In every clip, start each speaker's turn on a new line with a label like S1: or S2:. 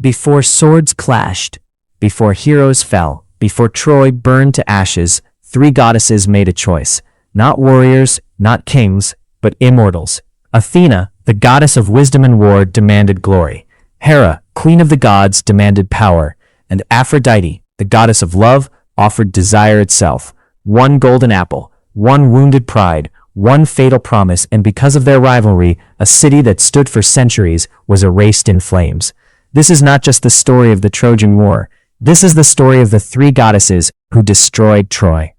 S1: Before swords clashed, before heroes fell, before Troy burned to ashes, three goddesses made a choice. Not warriors, not kings, but immortals. Athena, the goddess of wisdom and war, demanded glory. Hera, queen of the gods, demanded power. And Aphrodite, the goddess of love, offered desire itself. One golden apple, one wounded pride, one fatal promise, and because of their rivalry, a city that stood for centuries was erased in flames. This is not just the story of the Trojan War. This is the story of the three goddesses who destroyed Troy.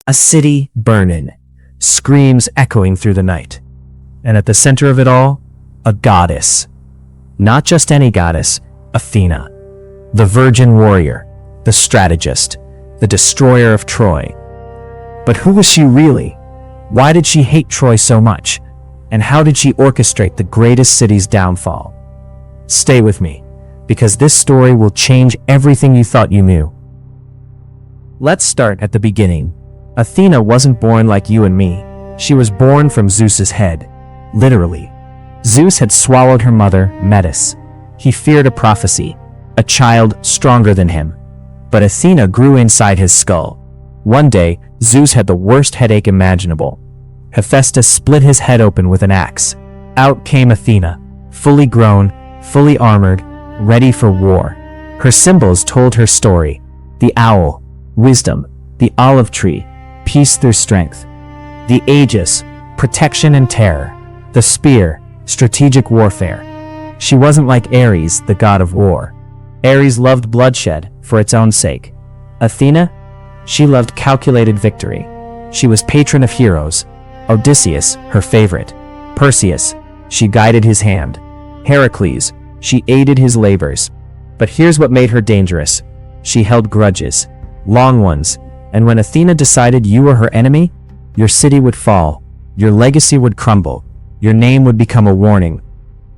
S1: A city burning, screams echoing through the night. And at the center of it all, a goddess. Not just any goddess, Athena. The virgin warrior, the strategist, the destroyer of Troy. But who was she really? Why did she hate Troy so much? And how did she orchestrate the greatest city's downfall? Stay with me, because this story will change everything you thought you knew. Let's start at the beginning. Athena wasn't born like you and me. She was born from Zeus's head. Literally. Zeus had swallowed her mother, Metis. He feared a prophecy, a child stronger than him. But Athena grew inside his skull. One day, Zeus had the worst headache imaginable. Hephaestus split his head open with an axe. Out came Athena, fully grown, fully armored, ready for war. Her symbols told her story. The owl, wisdom; the olive tree, peace through strength; the aegis, protection and terror; the spear, strategic warfare. She wasn't like Ares, the god of war. Ares loved bloodshed for its own sake. Athena? She loved calculated victory. She was patron of heroes. Odysseus, her favorite. Perseus, she guided his hand. Heracles, she aided his labors. But here's what made her dangerous. She held grudges. Long ones. And when Athena decided you were her enemy, your city would fall. Your legacy would crumble. Your name would become a warning.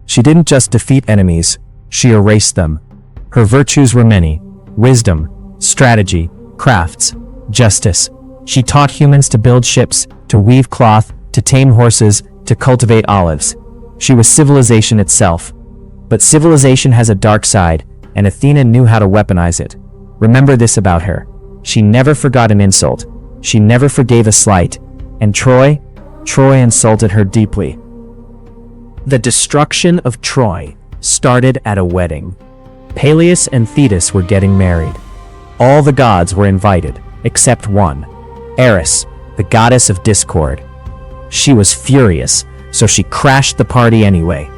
S1: She didn't just defeat enemies, she erased them. Her virtues were many: wisdom, strategy, crafts, justice. She taught humans to build ships, to weave cloth, to tame horses, to cultivate olives. She was civilization itself. But civilization has a dark side, and Athena knew how to weaponize it. Remember this about her. She never forgot an insult. She never forgave a slight. And Troy insulted her deeply. The destruction of Troy started at a wedding. Peleus and Thetis were getting married. All the gods were invited, except one, Eris, the goddess of discord. She was furious, so she crashed the party anyway.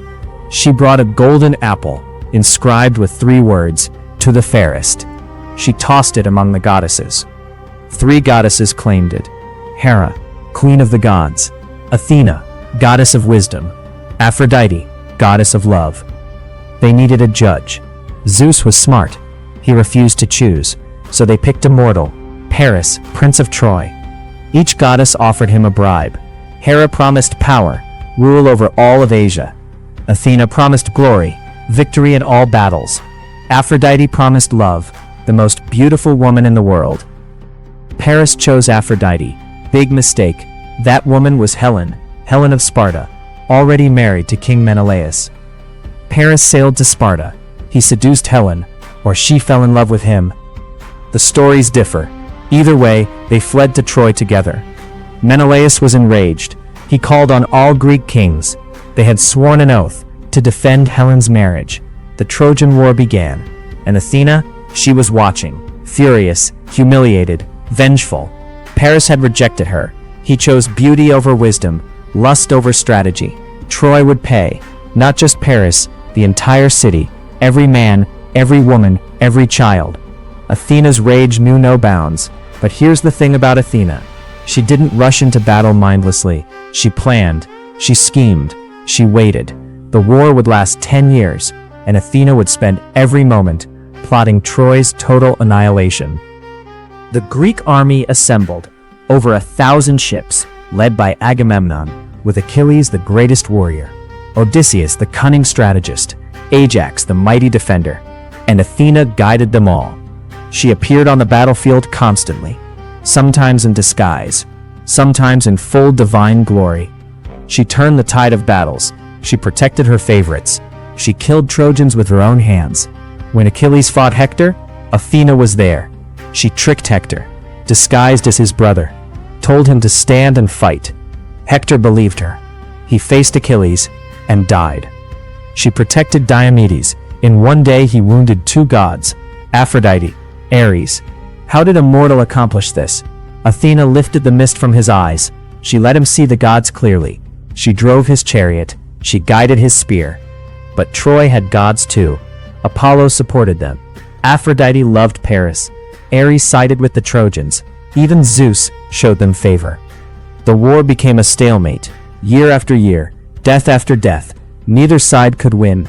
S1: She brought a golden apple, inscribed with 3 words, "To the fairest." She tossed it among the goddesses. 3 goddesses claimed it. Hera, queen of the gods; Athena, goddess of wisdom; Aphrodite, goddess of love. They needed a judge. Zeus was smart. He refused to choose, so they picked a mortal, Paris, prince of Troy. Each goddess offered him a bribe. Hera promised power, rule over all of Asia. Athena promised glory, victory in all battles. Aphrodite promised love, the most beautiful woman in the world. Paris chose Aphrodite. Big mistake. That woman was Helen of Sparta, already married to King Menelaus. Paris sailed to Sparta. He seduced Helen, or she fell in love with him. The stories differ. Either way, they fled to Troy together. Menelaus was enraged. He called on all Greek kings. They had sworn an oath to defend Helen's marriage. The Trojan War began, and Athena, she was watching, furious, humiliated, vengeful. Paris had rejected her. He chose beauty over wisdom, lust over strategy. Troy would pay. Not just Paris, the entire city, every man, every woman, every child. Athena's rage knew no bounds. But here's the thing about Athena. She didn't rush into battle mindlessly. She planned. She schemed. She waited. The war would last 10 years, and Athena would spend every moment plotting Troy's total annihilation. The Greek army assembled, over 1,000 ships, led by Agamemnon, with Achilles the greatest warrior, Odysseus the cunning strategist, Ajax the mighty defender, and Athena guided them all. She appeared on the battlefield constantly, sometimes in disguise, sometimes in full divine glory. She turned the tide of battles. She protected her favorites. She killed Trojans with her own hands. When Achilles fought Hector, Athena was there. She tricked Hector, disguised as his brother, told him to stand and fight. Hector believed her. He faced Achilles and died. She protected Diomedes. In one day he wounded two gods, Aphrodite, Ares. How did a mortal accomplish this? Athena lifted the mist from his eyes. She let him see the gods clearly. She drove his chariot. She guided his spear. But Troy had gods too. Apollo supported them. Aphrodite loved Paris. Ares sided with the Trojans. Even Zeus showed them favor. The war became a stalemate. Year after year, death after death. Neither side could win.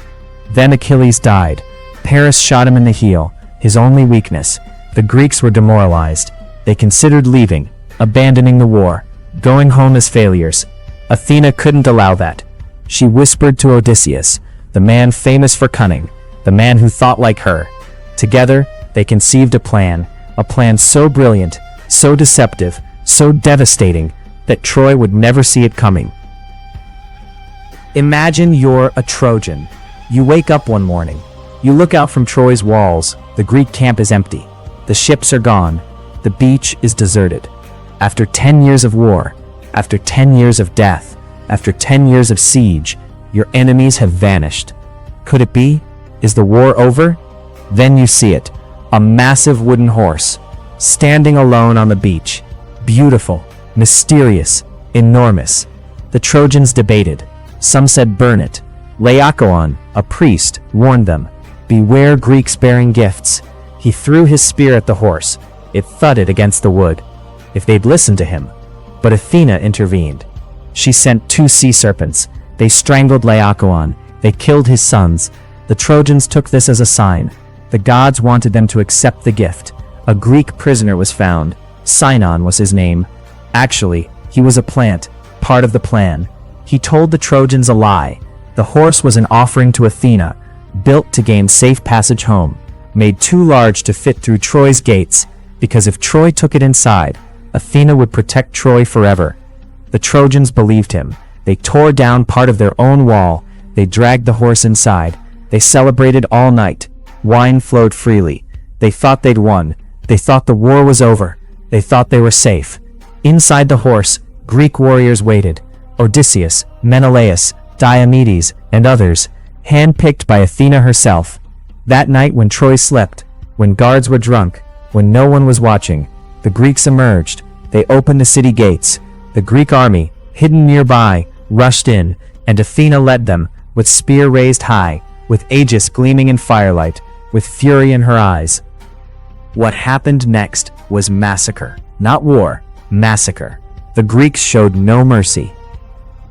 S1: Then Achilles died. Paris shot him in the heel, his only weakness. The Greeks were demoralized. They considered leaving, abandoning the war, going home as failures. Athena couldn't allow that. She whispered to Odysseus, the man famous for cunning, the man who thought like her. Together, they conceived a plan so brilliant, so deceptive, so devastating, that Troy would never see it coming. Imagine you're a Trojan. You wake up one morning. You look out from Troy's walls. The Greek camp is empty. The ships are gone. The beach is deserted. After 10 years of war, after 10 years of death, after 10 years of siege, your enemies have vanished. Could it be? Is the war over? Then you see it. A massive wooden horse, standing alone on the beach. Beautiful, mysterious, enormous. The Trojans debated. Some said burn it. Laocoon, a priest, warned them, beware Greeks bearing gifts. He threw his spear at the horse. It thudded against the wood. If they'd listened to him. But Athena intervened. She sent 2 sea serpents. They strangled Laocoon. They killed his sons. The Trojans took this as a sign. The gods wanted them to accept the gift. A Greek prisoner was found. Sinon was his name. Actually, he was a plant, part of the plan. He told the Trojans a lie. The horse was an offering to Athena, built to gain safe passage home, made too large to fit through Troy's gates, because if Troy took it inside, Athena would protect Troy forever. The Trojans believed him. They tore down part of their own wall. They dragged the horse inside. They celebrated all night. Wine flowed freely. They thought they'd won. They thought the war was over. They thought they were safe. Inside the horse, Greek warriors waited. Odysseus, Menelaus, Diomedes, and others, handpicked by Athena herself. That night when Troy slept, when guards were drunk, when no one was watching, the Greeks emerged. They opened the city gates. The Greek army, hidden nearby, rushed in, and Athena led them, with spear raised high, with aegis gleaming in firelight, with fury in her eyes. What happened next was massacre. Not war, massacre. The Greeks showed no mercy.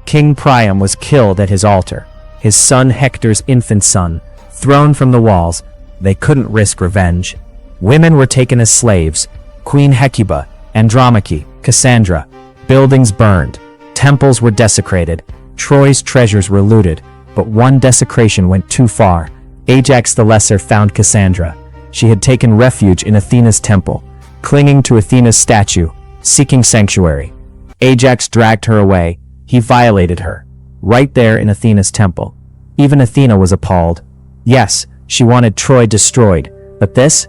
S1: King Priam was killed at his altar. His son Hector's infant son, thrown from the walls. They couldn't risk revenge. Women were taken as slaves. Queen Hecuba, Andromache, Cassandra. Buildings burned. Temples were desecrated. Troy's treasures were looted. But one desecration went too far. Ajax the Lesser found Cassandra. She had taken refuge in Athena's temple, clinging to Athena's statue, seeking sanctuary. Ajax dragged her away. He violated her, right there in Athena's temple. Even Athena was appalled. Yes, she wanted Troy destroyed, but this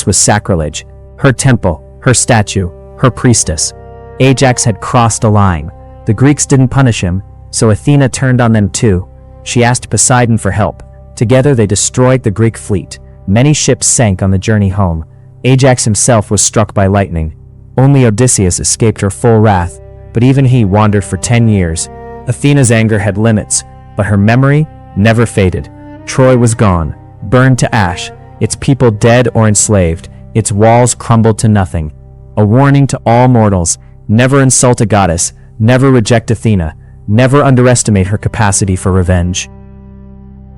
S1: was sacrilege. Her temple, her statue, her priestess. Ajax had crossed a line. The Greeks didn't punish him, so Athena turned on them too. She asked Poseidon for help. Together they destroyed the Greek fleet. Many ships sank on the journey home. Ajax himself was struck by lightning. Only Odysseus escaped her full wrath, but even he wandered for 10 years. Athena's anger had limits, but her memory never faded. Troy was gone, burned to ash, its people dead or enslaved, its walls crumbled to nothing. A warning to all mortals: never insult a goddess, never reject Athena, never underestimate her capacity for revenge.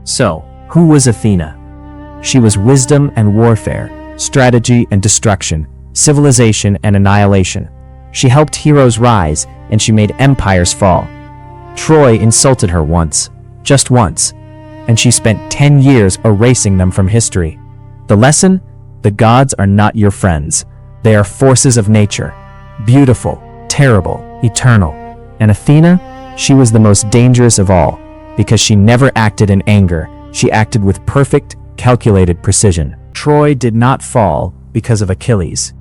S1: So, who was Athena? She was wisdom and warfare, strategy and destruction, civilization and annihilation. She helped heroes rise, and she made empires fall. Troy insulted her once, just once, and she spent 10 years erasing them from history. The lesson? The gods are not your friends. They are forces of nature, beautiful, terrible, eternal. And Athena, she was the most dangerous of all, because she never acted in anger. She acted with perfect, calculated precision. Troy did not fall because of Achilles.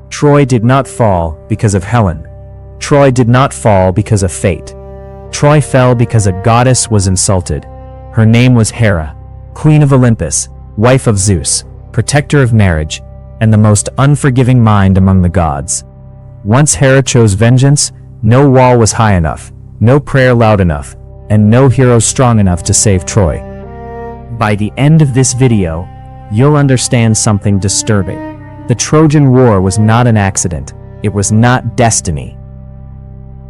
S1: Troy did not fall because of Helen. Troy did not fall because of fate. Troy fell because a goddess was insulted. Her name was Hera, queen of Olympus, wife of Zeus, protector of marriage, and the most unforgiving mind among the gods. Once Hera chose vengeance, no wall was high enough, no prayer loud enough, and no hero strong enough to save Troy. By the end of this video, you'll understand something disturbing. The Trojan War was not an accident. It was not destiny.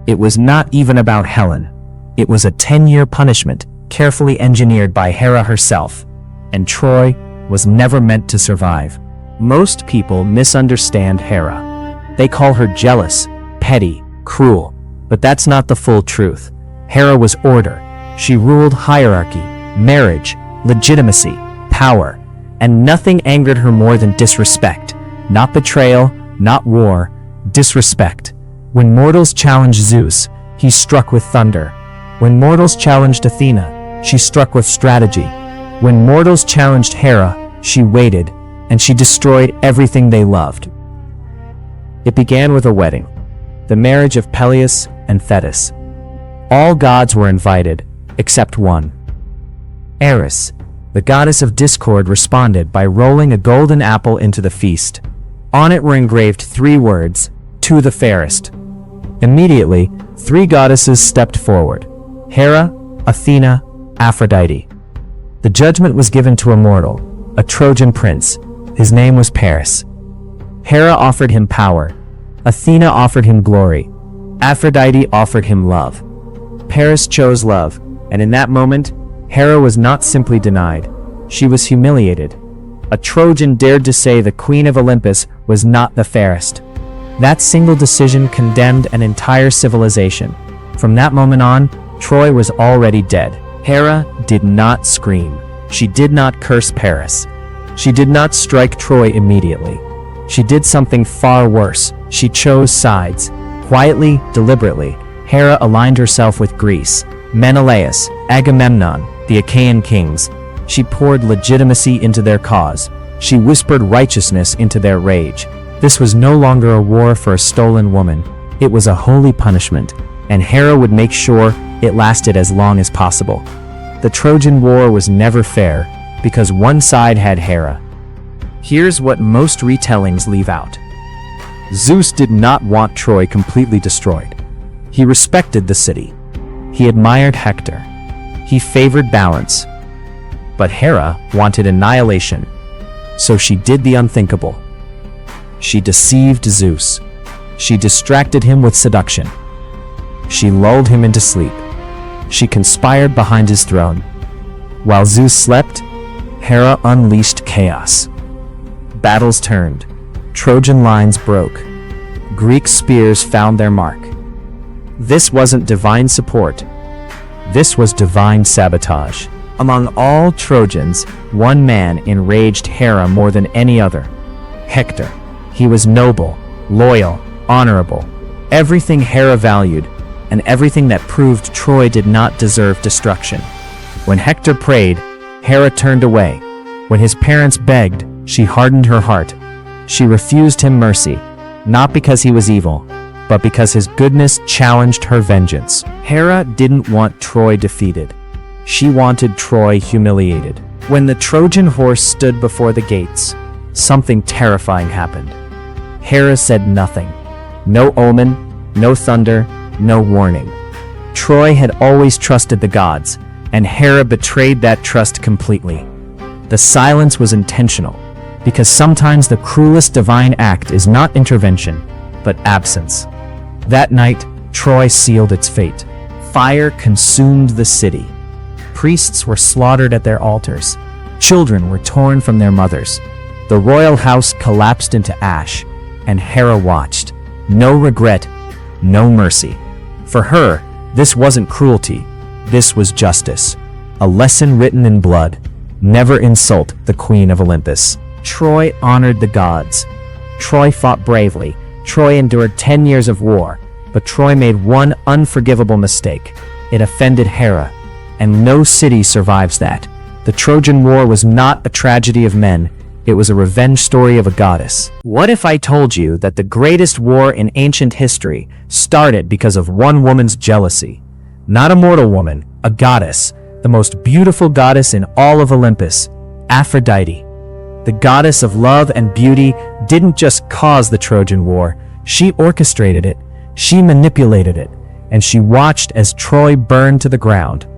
S1: It was not even about Helen. It was a 10-year punishment, carefully engineered by Hera herself, and Troy was never meant to survive. Most people misunderstand Hera. They call her jealous, petty, cruel, but that's not the full truth. Hera was order. She ruled hierarchy, marriage, legitimacy, power, and nothing angered her more than disrespect. Not betrayal, not war, disrespect. When mortals challenged Zeus, he struck with thunder. When mortals challenged Athena, she struck with strategy. When mortals challenged Hera, she waited, and she destroyed everything they loved. It began with a wedding, the marriage of Peleus and Thetis. All gods were invited, except one. Eris, the goddess of discord, responded by rolling a golden apple into the feast. On it were engraved 3 words, "To the fairest." Immediately, 3 goddesses stepped forward: Hera, Athena, Aphrodite. The judgment was given to a mortal, a Trojan prince. His name was Paris. Hera offered him power. Athena offered him glory. Aphrodite offered him love. Paris chose love, and in that moment, Hera was not simply denied. She was humiliated. A Trojan dared to say the queen of Olympus was not the fairest. That single decision condemned an entire civilization. From that moment on, Troy was already dead. Hera did not scream. She did not curse Paris. She did not strike Troy immediately. She did something far worse. She chose sides. Quietly, deliberately, Hera aligned herself with Greece, Menelaus, Agamemnon, the Achaean kings. She poured legitimacy into their cause. She whispered righteousness into their rage. This was no longer a war for a stolen woman. It was a holy punishment, and Hera would make sure it lasted as long as possible. The Trojan War was never fair, because one side had Hera. Here's what most retellings leave out. Zeus did not want Troy completely destroyed. He respected the city. He admired Hector. He favored balance. But Hera wanted annihilation, so she did the unthinkable. She deceived Zeus. She distracted him with seduction. She lulled him into sleep. She conspired behind his throne. While Zeus slept, Hera unleashed chaos. Battles turned. Trojan lines broke. Greek spears found their mark. This wasn't divine support. This was divine sabotage. Among all Trojans, one man enraged Hera more than any other: Hector. He was noble, loyal, honorable, everything Hera valued, and everything that proved Troy did not deserve destruction. When Hector prayed, Hera turned away. When his parents begged, she hardened her heart. She refused him mercy, not because he was evil, but because his goodness challenged her vengeance. Hera didn't want Troy defeated. She wanted Troy humiliated. When the Trojan horse stood before the gates, something terrifying happened. Hera said nothing. No omen, no thunder, no warning. Troy had always trusted the gods, and Hera betrayed that trust completely. The silence was intentional, because sometimes the cruelest divine act is not intervention, but absence. That night, Troy sealed its fate. Fire consumed the city. Priests were slaughtered at their altars. Children were torn from their mothers. The royal house collapsed into ash, and Hera watched. No regret, no mercy. For her, this wasn't cruelty. This was justice. A lesson written in blood. Never insult the queen of Olympus. Troy honored the gods. Troy fought bravely. Troy endured 10 years of war, but Troy made one unforgivable mistake. It offended Hera, and no city survives that. The Trojan War was not a tragedy of men, it was a revenge story of a goddess. What if I told you that the greatest war in ancient history started because of one woman's jealousy? Not a mortal woman, a goddess, the most beautiful goddess in all of Olympus, Aphrodite. The goddess of love and beauty didn't just cause the Trojan War, she orchestrated it, she manipulated it, and she watched as Troy burned to the ground.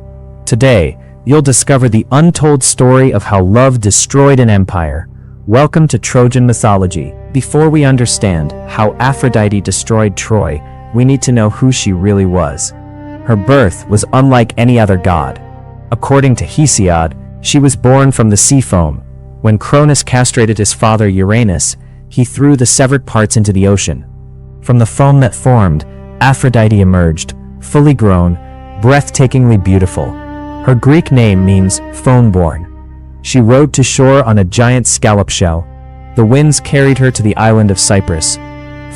S1: Today, you'll discover the untold story of how love destroyed an empire. Welcome to Trojan mythology. Before we understand how Aphrodite destroyed Troy, we need to know who she really was. Her birth was unlike any other god. According to Hesiod, she was born from the sea foam. When Cronus castrated his father Uranus, he threw the severed parts into the ocean. From the foam that formed, Aphrodite emerged, fully grown, breathtakingly beautiful. Her Greek name means foam-born. She rode to shore on a giant scallop shell. The winds carried her to the island of Cyprus.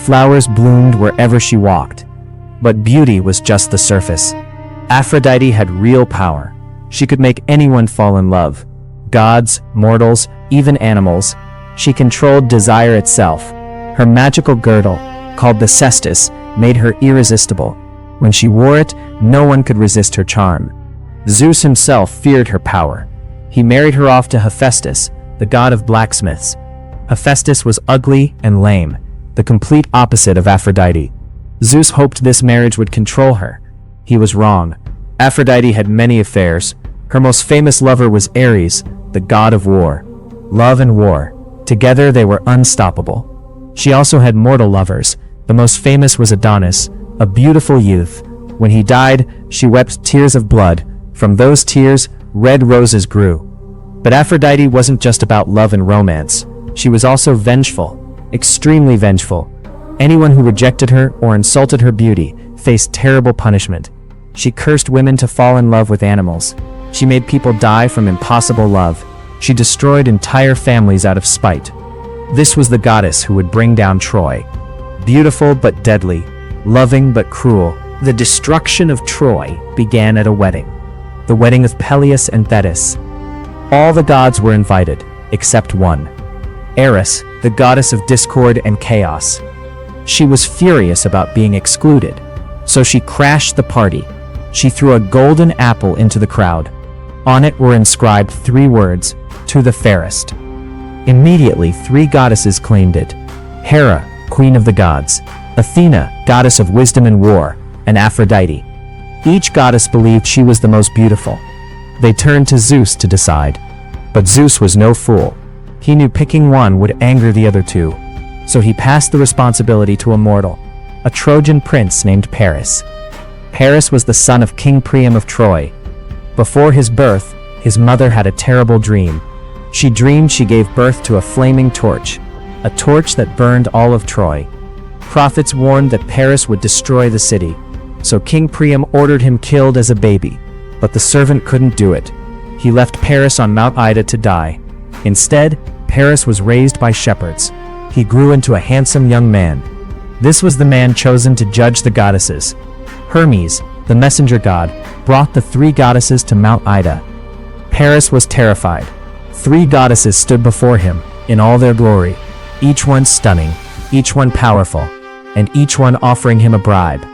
S1: Flowers bloomed wherever she walked. But beauty was just the surface. Aphrodite had real power. She could make anyone fall in love. Gods, mortals, even animals. She controlled desire itself. Her magical girdle, called the cestus, made her irresistible. When she wore it, no one could resist her charm. Zeus himself feared her power. He married her off to Hephaestus, the god of blacksmiths. Hephaestus was ugly and lame, the complete opposite of Aphrodite. Zeus hoped this marriage would control her. He was wrong. Aphrodite had many affairs. Her most famous lover was Ares, the god of war. Love and war. Together they were unstoppable. She also had mortal lovers. The most famous was Adonis, a beautiful youth. When he died, she wept tears of blood. From those tears, red roses grew. But Aphrodite wasn't just about love and romance. She was also vengeful, extremely vengeful. Anyone who rejected her or insulted her beauty faced terrible punishment. She cursed women to fall in love with animals. She made people die from impossible love. She destroyed entire families out of spite. This was the goddess who would bring down Troy. Beautiful but deadly, loving but cruel. The destruction of Troy began at a wedding. The wedding of Peleus and Thetis. All the gods were invited, except one. Eris, the goddess of discord and chaos. She was furious about being excluded, so she crashed the party. She threw a golden apple into the crowd. On it were inscribed 3 words, "To the fairest." Immediately 3 goddesses claimed it. Hera, queen of the gods, Athena, goddess of wisdom and war, and Aphrodite. Each goddess believed she was the most beautiful. They turned to Zeus to decide. But Zeus was no fool. He knew picking one would anger the other 2. So he passed the responsibility to a mortal, a Trojan prince named Paris. Paris was the son of King Priam of Troy. Before his birth, his mother had a terrible dream. She dreamed she gave birth to a flaming torch, a torch that burned all of Troy. Prophets warned that Paris would destroy the city. So King Priam ordered him killed as a baby, but the servant couldn't do it. He left Paris on Mount Ida to die. Instead, Paris was raised by shepherds. He grew into a handsome young man. This was the man chosen to judge the goddesses. Hermes, the messenger god, brought the 3 goddesses to Mount Ida. Paris was terrified. 3 goddesses stood before him, in all their glory, each one stunning, each one powerful, and each one offering him a bribe.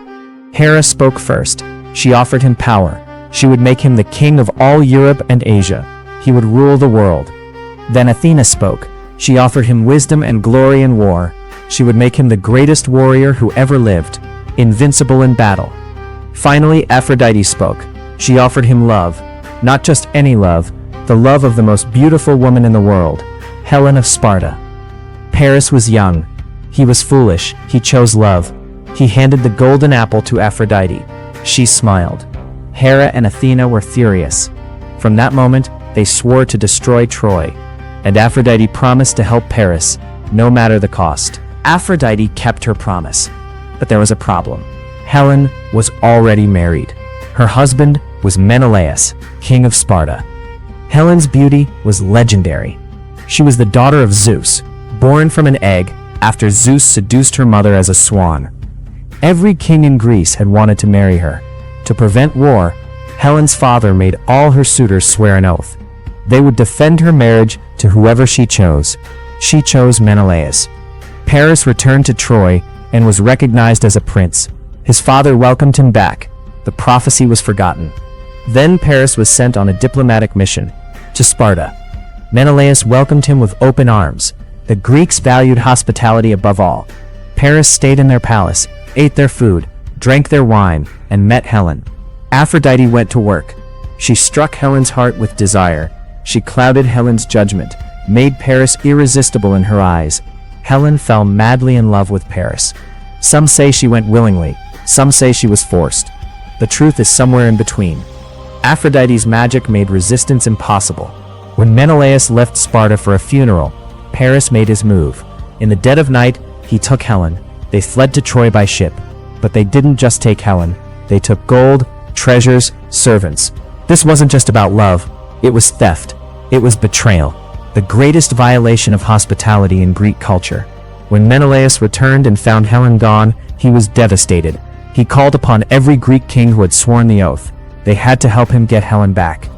S1: Hera spoke first. She offered him power. She would make him the king of all Europe and Asia. He would rule the world. Then Athena spoke. She offered him wisdom and glory in war. She would make him the greatest warrior who ever lived, invincible in battle. Finally, Aphrodite spoke. She offered him love. Not just any love, the love of the most beautiful woman in the world, Helen of Sparta. Paris was young. He was foolish. He chose love. He handed the golden apple to Aphrodite. She smiled. Hera and Athena were furious. From that moment, they swore to destroy Troy, and Aphrodite promised to help Paris, no matter the cost. Aphrodite kept her promise, but there was a problem. Helen was already married. Her husband was Menelaus, king of Sparta. Helen's beauty was legendary. She was the daughter of Zeus, born from an egg after Zeus seduced her mother as a swan. Every king in Greece had wanted to marry her. To prevent war, Helen's father made all her suitors swear an oath. They would defend her marriage to whoever she chose. She chose Menelaus. Paris returned to Troy and was recognized as a prince. His father welcomed him back. The prophecy was forgotten. Then Paris was sent on a diplomatic mission to Sparta. Menelaus welcomed him with open arms. The Greeks valued hospitality above all. Paris stayed in their palace, ate their food, drank their wine, and met Helen. Aphrodite went to work. She struck Helen's heart with desire. She clouded Helen's judgment, made Paris irresistible in her eyes. Helen fell madly in love with Paris. Some say she went willingly, some say she was forced. The truth is somewhere in between. Aphrodite's magic made resistance impossible. When Menelaus left Sparta for a funeral, Paris made his move. In the dead of night, he took Helen. They fled to Troy by ship. But they didn't just take Helen. They took gold, treasures, servants. This wasn't just about love. It was theft. It was betrayal. The greatest violation of hospitality in Greek culture. When Menelaus returned and found Helen gone, he was devastated. He called upon every Greek king who had sworn the oath. They had to help him get Helen back.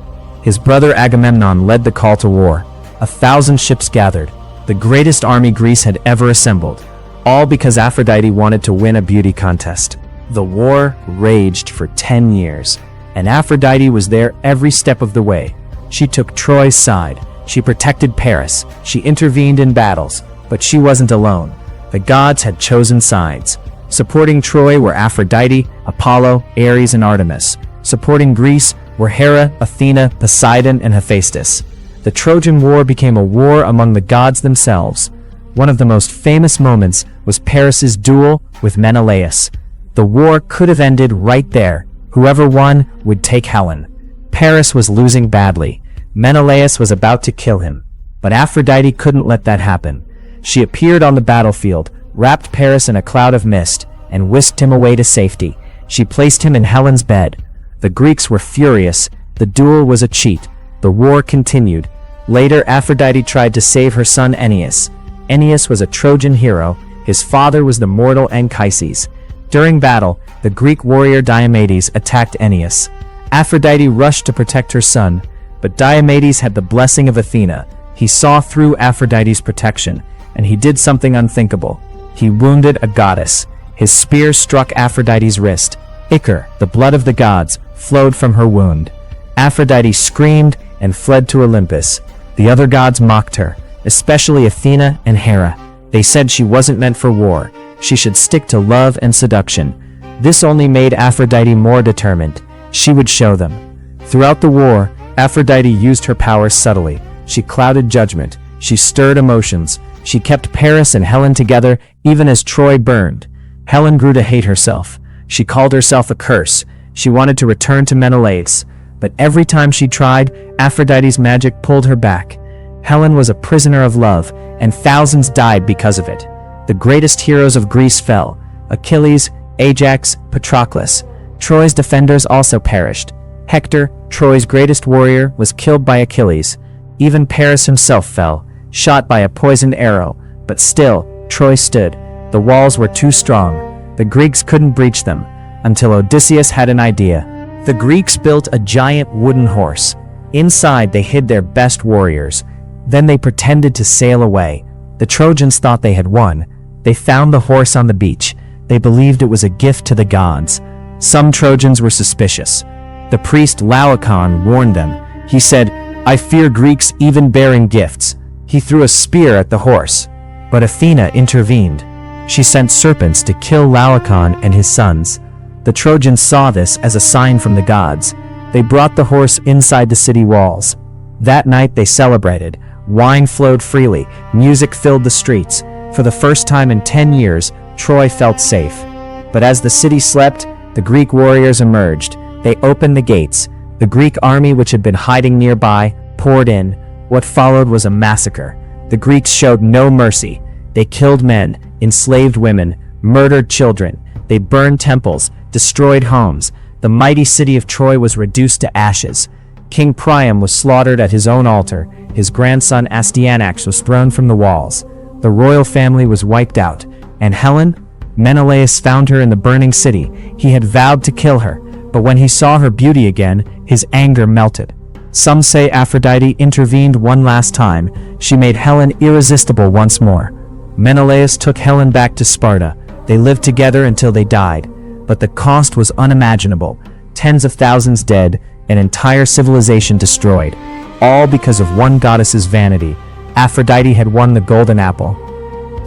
S1: His brother Agamemnon led the call to war. 1,000 ships gathered, the greatest army Greece had ever assembled, all because Aphrodite wanted to win a beauty contest. The war raged for 10 years, and Aphrodite was there every step of the way. She took Troy's side. She protected Paris. She intervened in battles, but she wasn't alone. The gods had chosen sides. Supporting Troy were Aphrodite, Apollo, Ares, and Artemis. Supporting Greece were Hera, Athena, Poseidon, and Hephaestus. The Trojan War became a war among the gods themselves. One of the most famous moments was Paris's duel with Menelaus. The war could have ended right there. Whoever won would take Helen. Paris was losing badly. Menelaus was about to kill him. But Aphrodite couldn't let that happen. She appeared on the battlefield, wrapped Paris in a cloud of mist, and whisked him away to safety. She placed him in Helen's bed. The Greeks were furious. The duel was a cheat. The war continued. Later, Aphrodite tried to save her son Aeneas. Aeneas was a Trojan hero. His father was the mortal Anchises. During battle, the Greek warrior Diomedes attacked Aeneas. Aphrodite rushed to protect her son, but Diomedes had the blessing of Athena. He saw through Aphrodite's protection, and he did something unthinkable. He wounded a goddess. His spear struck Aphrodite's wrist. Ichor, the blood of the gods, flowed from her wound. Aphrodite screamed and fled to Olympus. The other gods mocked her, especially Athena and Hera. They said she wasn't meant for war. She should stick to love and seduction. This only made Aphrodite more determined. She would show them. Throughout the war, Aphrodite used her powers subtly. She clouded judgment. She stirred emotions. She kept Paris and Helen together even as Troy burned. Helen grew to hate herself. She called herself a curse. She wanted to return to Menelaus. But every time she tried, Aphrodite's magic pulled her back. Helen was a prisoner of love, and thousands died because of it. The greatest heroes of Greece fell: Achilles, Ajax, Patroclus. Troy's defenders also perished. Hector, Troy's greatest warrior, was killed by Achilles. Even Paris himself fell, shot by a poisoned arrow. But still, Troy stood. The walls were too strong. The Greeks couldn't breach them, until Odysseus had an idea. The Greeks built a giant wooden horse. Inside, they hid their best warriors. Then they pretended to sail away. The Trojans thought they had won. They found the horse on the beach. They believed it was a gift to the gods. Some Trojans were suspicious. The priest Laocoon warned them. He said, "I fear Greeks even bearing gifts." He threw a spear at the horse. But Athena intervened. She sent serpents to kill Laocoon and his sons. The Trojans saw this as a sign from the gods. They brought the horse inside the city walls. That night they celebrated. Wine flowed freely. Music filled the streets. For the first time in 10 years, Troy felt safe. But as the city slept, the Greek warriors emerged. They opened the gates. The Greek army, which had been hiding nearby, poured in. What followed was a massacre. The Greeks showed no mercy. They killed men, enslaved women, murdered children. They burned temples, destroyed homes. The mighty city of Troy was reduced to ashes. King Priam was slaughtered at his own altar. His grandson Astyanax was thrown from the walls. The royal family was wiped out. And Helen? Menelaus found her in the burning city. He had vowed to kill her, but when he saw her beauty again, his anger melted. Some say Aphrodite intervened one last time. She made Helen irresistible once more. Menelaus took Helen back to Sparta. They lived together until they died. But the cost was unimaginable. Tens of thousands dead, an entire civilization destroyed. All because of one goddess's vanity. Aphrodite had won the golden apple.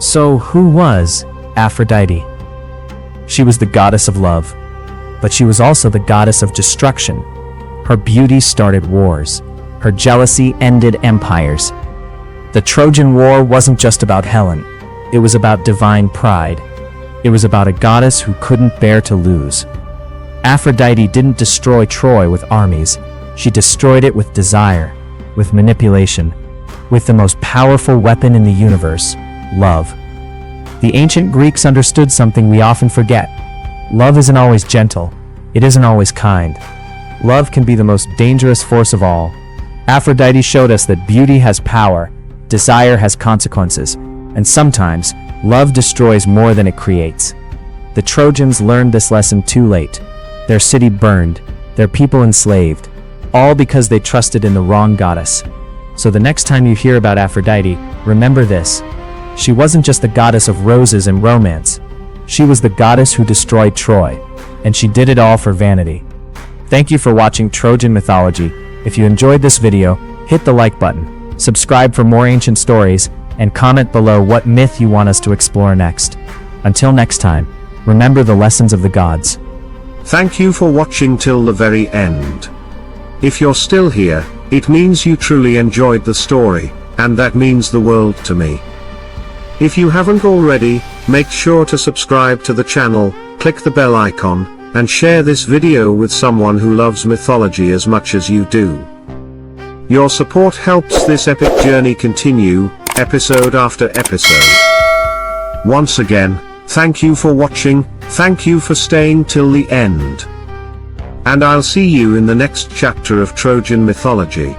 S1: So who was Aphrodite? She was the goddess of love. But she was also the goddess of destruction. Her beauty started wars. Her jealousy ended empires. The Trojan War wasn't just about Helen. It was about divine pride. It was about a goddess who couldn't bear to lose. Aphrodite didn't destroy Troy with armies. She destroyed it with desire, with manipulation, with the most powerful weapon in the universe, love. The ancient Greeks understood something we often forget. Love isn't always gentle. It isn't always kind. Love can be the most dangerous force of all. Aphrodite showed us that beauty has power, desire has consequences, and sometimes, love destroys more than it creates. The Trojans learned this lesson too late. Their city burned, their people enslaved, all because they trusted in the wrong goddess. So the next time you hear about Aphrodite, remember this. She wasn't just the goddess of roses and romance. She was the goddess who destroyed Troy, and she did it all for vanity. Thank you for watching Trojan Mythology. If you enjoyed this video, hit the like button, subscribe for more ancient stories, and comment below what myth you want us to explore next. Until next time, remember the lessons of the gods.
S2: Thank you for watching till the very end. If you're still here, it means you truly enjoyed the story, and that means the world to me. If you haven't already, make sure to subscribe to the channel, click the bell icon, and share this video with someone who loves mythology as much as you do. Your support helps this epic journey continue, episode after episode. Once again, thank you for watching, thank you for staying till the end. And I'll see you in the next chapter of Trojan mythology.